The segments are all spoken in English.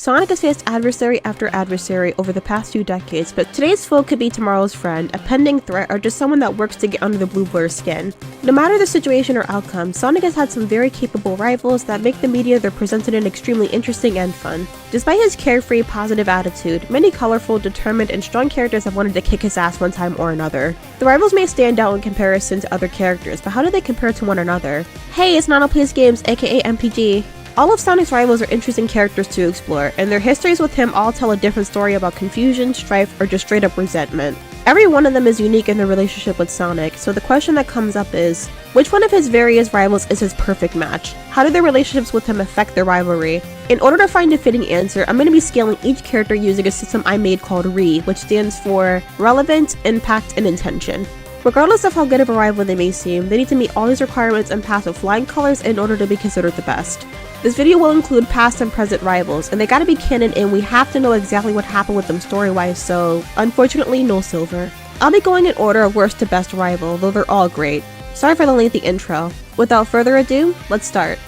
Sonic has faced adversary after adversary over the past few decades, but today's foe could be tomorrow's friend, a pending threat, or just someone that works to get under the blue blur's skin. No matter the situation or outcome, Sonic has had some very capable rivals that make the media they're presented in extremely interesting and fun. Despite his carefree, positive attitude, many colorful, determined, and strong characters have wanted to kick his ass one time or another. The rivals may stand out in comparison to other characters, but how do they compare to one another? Hey, it's Nano Plays Games, aka MPG. All of Sonic's rivals are interesting characters to explore, and their histories with him all tell a different story about confusion, strife, or just straight up resentment. Every one of them is unique in their relationship with Sonic, so the question that comes up is, which one of his various rivals is his perfect match? How do their relationships with him affect their rivalry? In order to find a fitting answer, I'm going to be scaling each character using a system I made called RE, which stands for Relevant, Impact, and Intention. Regardless of how good of a rival they may seem, they need to meet all these requirements and pass with flying colors in order to be considered the best. This video will include past and present rivals, and they gotta be canon and we have to know exactly what happened with them story-wise, so unfortunately no silver. I'll be going in order of worst to best rival, though they're all great. Sorry for the lengthy intro. Without further ado, let's start.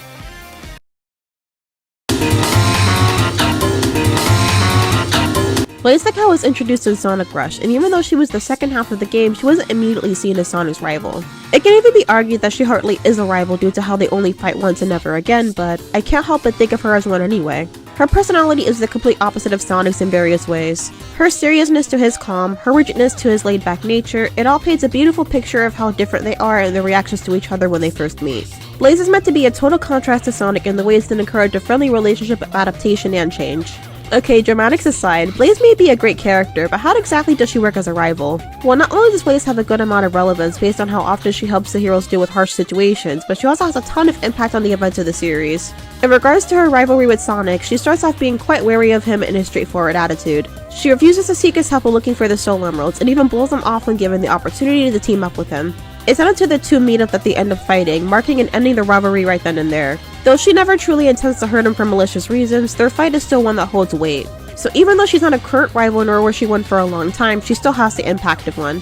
Blaze was introduced in Sonic Rush, and even though she was the second half of the game, she wasn't immediately seen as Sonic's rival. It can even be argued that she hardly is a rival due to how they only fight once and never again, but I can't help but think of her as one anyway. Her personality is the complete opposite of Sonic's in various ways. Her seriousness to his calm, her rigidness to his laid-back nature, it all paints a beautiful picture of how different they are and their reactions to each other when they first meet. Blaze is meant to be a total contrast to Sonic in the ways that encourage a friendly relationship of adaptation and change. Okay, dramatics aside, Blaze may be a great character, but how exactly does she work as a rival? Well, not only does Blaze have a good amount of relevance based on how often she helps the heroes deal with harsh situations, but she also has a ton of impact on the events of the series. In regards to her rivalry with Sonic, she starts off being quite wary of him and his straightforward attitude. She refuses to seek his help when looking for the Soul Emeralds, and even blows them off when given the opportunity to team up with him. It's not until the two meet up at the end of fighting, marking and ending the rivalry right then and there. Though she never truly intends to hurt him for malicious reasons, their fight is still one that holds weight. So even though she's not a current rival nor was she one for a long time, she still has the impact of one.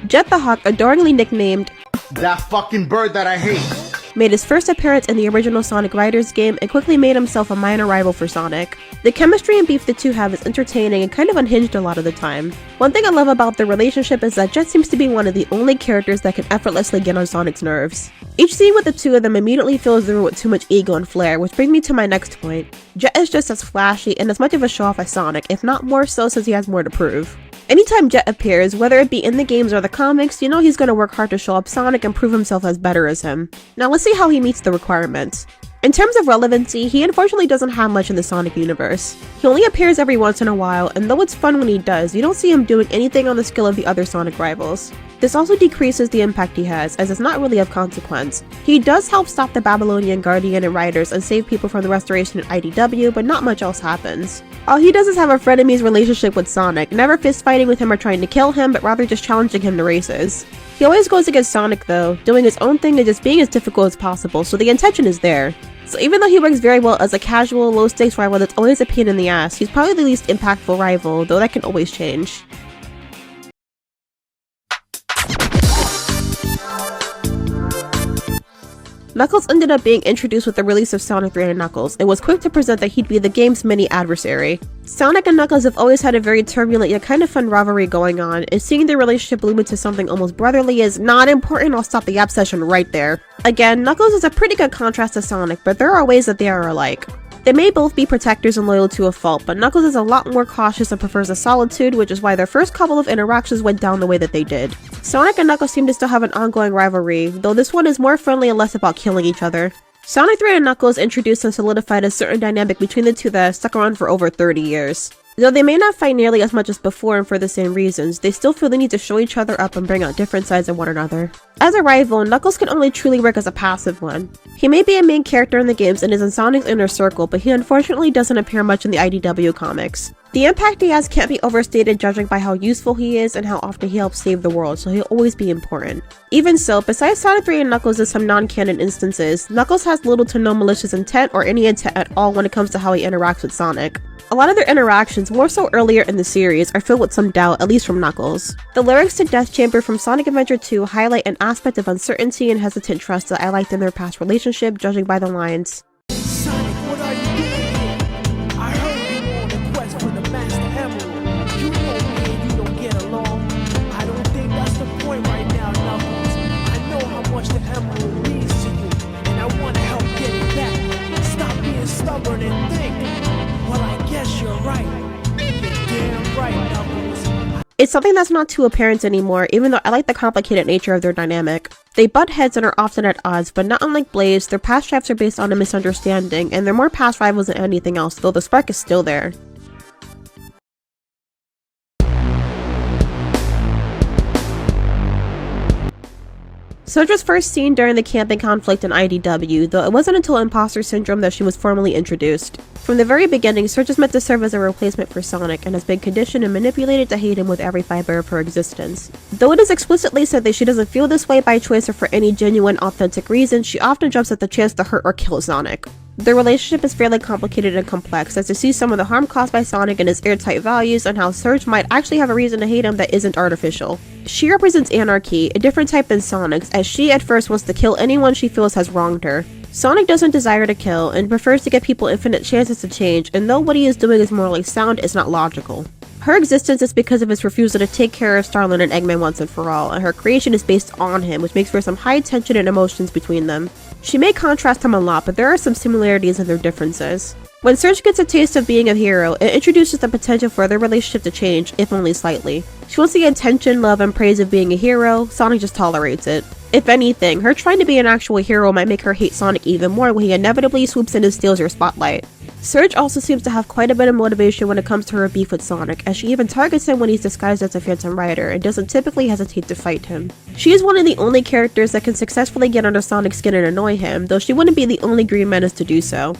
Jet the Hawk, adoringly nicknamed that fucking bird that I hate, made his first appearance in the original Sonic Riders game and quickly made himself a minor rival for Sonic. The chemistry and beef the two have is entertaining and kind of unhinged a lot of the time. One thing I love about their relationship is that Jet seems to be one of the only characters that can effortlessly get on Sonic's nerves. Each scene with the two of them immediately fills the room with too much ego and flair, which brings me to my next point. Jet is just as flashy and as much of a show-off as Sonic, if not more so since he has more to prove. Anytime Jet appears, whether it be in the games or the comics, you know he's gonna work hard to show up Sonic and prove himself as better as him. Now let's see how he meets the requirements. In terms of relevancy, he unfortunately doesn't have much in the Sonic universe. He only appears every once in a while, and though it's fun when he does, you don't see him doing anything on the scale of the other Sonic rivals. This also decreases the impact he has, as it's not really of consequence. He does help stop the Babylonian Guardian and Riders and save people from the restoration in IDW, but not much else happens. All he does is have a frenemies relationship with Sonic, never fist fighting with him or trying to kill him, but rather just challenging him to races. He always goes against Sonic though, doing his own thing and just being as difficult as possible, so the intention is there. So even though he works very well as a casual, low-stakes rival that's always a pain in the ass, he's probably the least impactful rival, though that can always change. Knuckles ended up being introduced with the release of Sonic 3 and Knuckles, and was quick to present that he'd be the game's mini adversary. Sonic and Knuckles have always had a very turbulent yet kind of fun rivalry going on, and seeing their relationship bloom into something almost brotherly is not important. I'll stop the yap session right there. Again, Knuckles is a pretty good contrast to Sonic, but there are ways that they are alike. They may both be protectors and loyal to a fault, but Knuckles is a lot more cautious and prefers a solitude, which is why their first couple of interactions went down the way that they did. Sonic and Knuckles seem to still have an ongoing rivalry, though this one is more friendly and less about killing each other. Sonic 3 and Knuckles introduced and solidified a certain dynamic between the two that has stuck around for over 30 years. Though they may not fight nearly as much as before and for the same reasons, they still feel the need to show each other up and bring out different sides of one another. As a rival, Knuckles can only truly work as a passive one. He may be a main character in the games and is in Sonic's inner circle, but he unfortunately doesn't appear much in the IDW comics. The impact he has can't be overstated judging by how useful he is and how often he helps save the world, so he'll always be important. Even so, besides Sonic 3 and Knuckles in some non-canon instances, Knuckles has little to no malicious intent or any intent at all when it comes to how he interacts with Sonic. A lot of their interactions, more so earlier in the series, are filled with some doubt, at least from Knuckles. The lyrics to Death Chamber from Sonic Adventure 2 highlight an aspect of uncertainty and hesitant trust that I liked in their past relationship, judging by the lines. Sonic, what are you doing here? I heard you on a quest for the Master Emerald. You know me and you don't get along. I don't think that's the point right now, Knuckles. I know how much the Emerald means to you, and I want to help get it back. Stop being stubborn and think. Well, I guess you're right. You're damn right, Knuckles. It's something that's not too apparent anymore, even though I like the complicated nature of their dynamic. They butt heads and are often at odds, but not unlike Blaze, their past strives are based on a misunderstanding, and they're more past rivals than anything else, though the spark is still there. Surge was first seen during the camping conflict in IDW, though it wasn't until Imposter Syndrome that she was formally introduced. From the very beginning, Surge is meant to serve as a replacement for Sonic, and has been conditioned and manipulated to hate him with every fiber of her existence. Though it is explicitly said that she doesn't feel this way by choice or for any genuine, authentic reason, she often jumps at the chance to hurt or kill Sonic. Their relationship is fairly complicated and complex, as to see some of the harm caused by Sonic and his airtight values, and how Surge might actually have a reason to hate him that isn't artificial. She represents anarchy, a different type than Sonic's, as she at first wants to kill anyone she feels has wronged her. Sonic doesn't desire to kill, and prefers to give people infinite chances to change, and though what he is doing is morally sound, it's not logical. Her existence is because of his refusal to take care of Starlin and Eggman once and for all, and her creation is based on him, which makes for some high tension and emotions between them. She may contrast him a lot, but there are some similarities in their differences. When Surge gets a taste of being a hero, it introduces the potential for their relationship to change, if only slightly. She wants the attention, love, and praise of being a hero, Sonic just tolerates it. If anything, her trying to be an actual hero might make her hate Sonic even more when he inevitably swoops in and steals her spotlight. Surge also seems to have quite a bit of motivation when it comes to her beef with Sonic, as she even targets him when he's disguised as a Phantom Rider and doesn't typically hesitate to fight him. She is one of the only characters that can successfully get under Sonic's skin and annoy him, though she wouldn't be the only Green Menace to do so.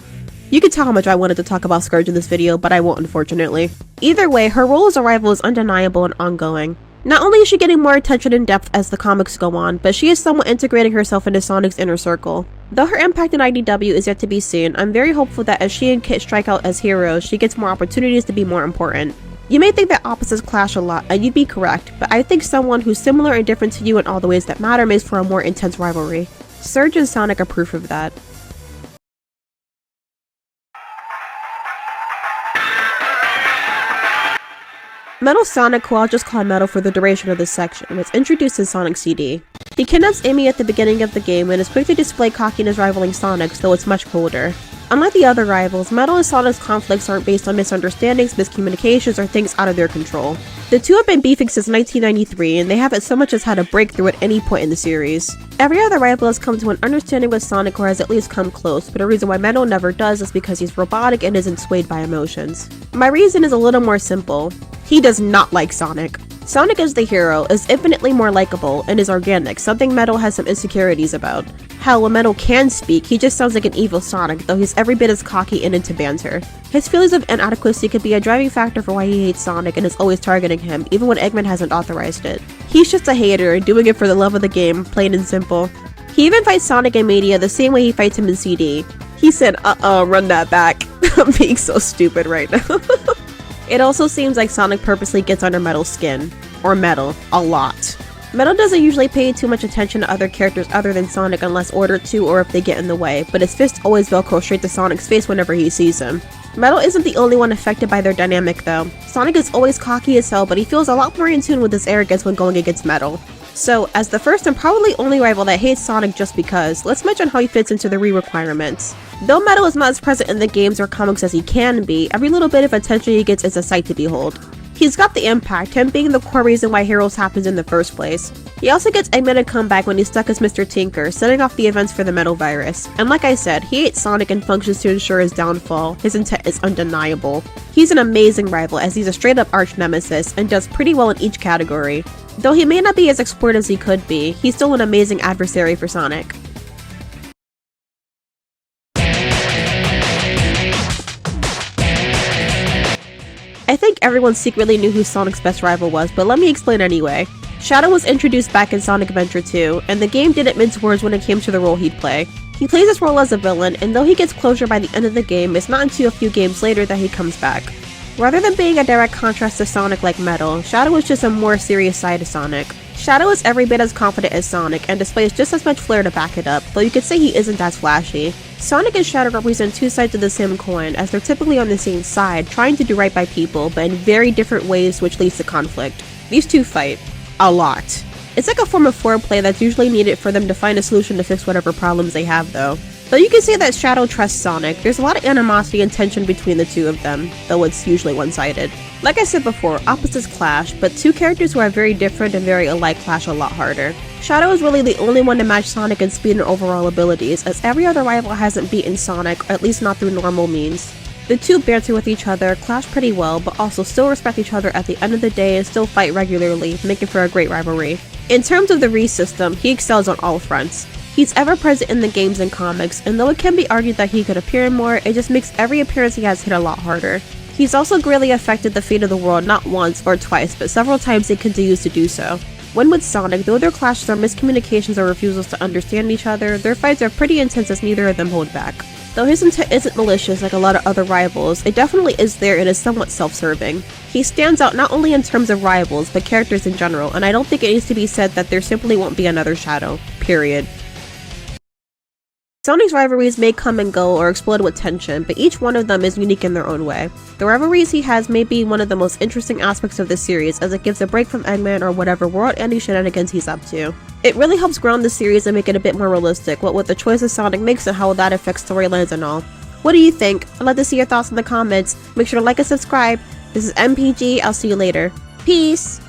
You can tell how much I wanted to talk about Scourge in this video, but I won't, unfortunately. Either way, her role as a rival is undeniable and ongoing. Not only is she getting more attention and depth as the comics go on, but she is somewhat integrating herself into Sonic's inner circle. Though her impact in IDW is yet to be seen, I'm very hopeful that as she and Kit strike out as heroes, she gets more opportunities to be more important. You may think that opposites clash a lot, and you'd be correct, but I think someone who's similar and different to you in all the ways that matter makes for a more intense rivalry. Surge and Sonic are proof of that. Metal Sonic, who I'll just call Metal for the duration of this section, was introduced in Sonic CD. He kidnaps Amy at the beginning of the game and is quick to display cockiness rivaling Sonic's, though it's much colder. Unlike the other rivals, Metal and Sonic's conflicts aren't based on misunderstandings, miscommunications, or things out of their control. The two have been beefing since 1993, and they haven't so much as had a breakthrough at any point in the series. Every other rival has come to an understanding with Sonic, or has at least come close, but a reason why Metal never does is because he's robotic and isn't swayed by emotions. My reason is a little more simple. He does not like Sonic. Sonic as the hero is infinitely more likable and is organic, something Metal has some insecurities about. Hell, when Metal can speak, he just sounds like an evil Sonic, though he's every bit as cocky and into banter. His feelings of inadequacy could be a driving factor for why he hates Sonic and is always targeting him, even when Eggman hasn't authorized it. He's just a hater, doing it for the love of the game, plain and simple. He even fights Sonic in media the same way he fights him in CD. He said, run that back. I'm being so stupid right now. It also seems like Sonic purposely gets under Metal's skin. Or Metal. A lot. Metal doesn't usually pay too much attention to other characters other than Sonic unless ordered to or if they get in the way, but his fists always velcro straight to Sonic's face whenever he sees him. Metal isn't the only one affected by their dynamic though. Sonic is always cocky as hell, but he feels a lot more in tune with his arrogance when going against Metal. So, as the first and probably only rival that hates Sonic just because, let's mention how he fits into the requirements. Though Metal is not as present in the games or comics as he can be, every little bit of attention he gets is a sight to behold. He's got the impact, him being the core reason why Heroes happens in the first place. He also gets Eggman to come back when he's stuck as Mr. Tinker, setting off the events for the Metal Virus. And like I said, he hates Sonic and functions to ensure his downfall. His intent is undeniable. He's an amazing rival as he's a straight up arch nemesis and does pretty well in each category. Though he may not be as explored as he could be, he's still an amazing adversary for Sonic. I think everyone secretly knew who Sonic's best rival was, but let me explain anyway. Shadow was introduced back in Sonic Adventure 2, and the game didn't mince words when it came to the role he'd play. He plays this role as a villain, and though he gets closure by the end of the game, it's not until a few games later that he comes back. Rather than being a direct contrast to Sonic like Metal, Shadow is just a more serious side of Sonic. Shadow is every bit as confident as Sonic and displays just as much flair to back it up, though you could say he isn't as flashy. Sonic and Shadow represent two sides of the same coin, as they're typically on the same side, trying to do right by people, but in very different ways, which leads to conflict. These two fight. A lot. It's like a form of foreplay that's usually needed for them to find a solution to fix whatever problems they have, though. Though you can say that Shadow trusts Sonic, there's a lot of animosity and tension between the two of them, though it's usually one-sided. Like I said before, opposites clash, but two characters who are very different and very alike clash a lot harder. Shadow is really the only one to match Sonic in speed and overall abilities, as every other rival hasn't beaten Sonic, or at least not through normal means. The two banter with each other, clash pretty well, but also still respect each other at the end of the day and still fight regularly, making for a great rivalry. In terms of the Re system, he excels on all fronts. He's ever present in the games and comics, and though it can be argued that he could appear more, it just makes every appearance he has hit a lot harder. He's also greatly affected the fate of the world not once or twice, but several times he continues to do so. When with Sonic, though their clashes are miscommunications or refusals to understand each other, their fights are pretty intense as neither of them hold back. Though his intent isn't malicious like a lot of other rivals, it definitely is there and is somewhat self-serving. He stands out not only in terms of rivals, but characters in general, and I don't think it needs to be said that there simply won't be another Shadow. Period. Sonic's rivalries may come and go or explode with tension, but each one of them is unique in their own way. The rivalries he has may be one of the most interesting aspects of this series, as it gives a break from Eggman or whatever world-ending shenanigans he's up to. It really helps ground the series and make it a bit more realistic, what with the choices Sonic makes and how that affects storylines and all. What do you think? I'd love to see your thoughts in the comments. Make sure to like and subscribe. This is MPG, I'll see you later. Peace!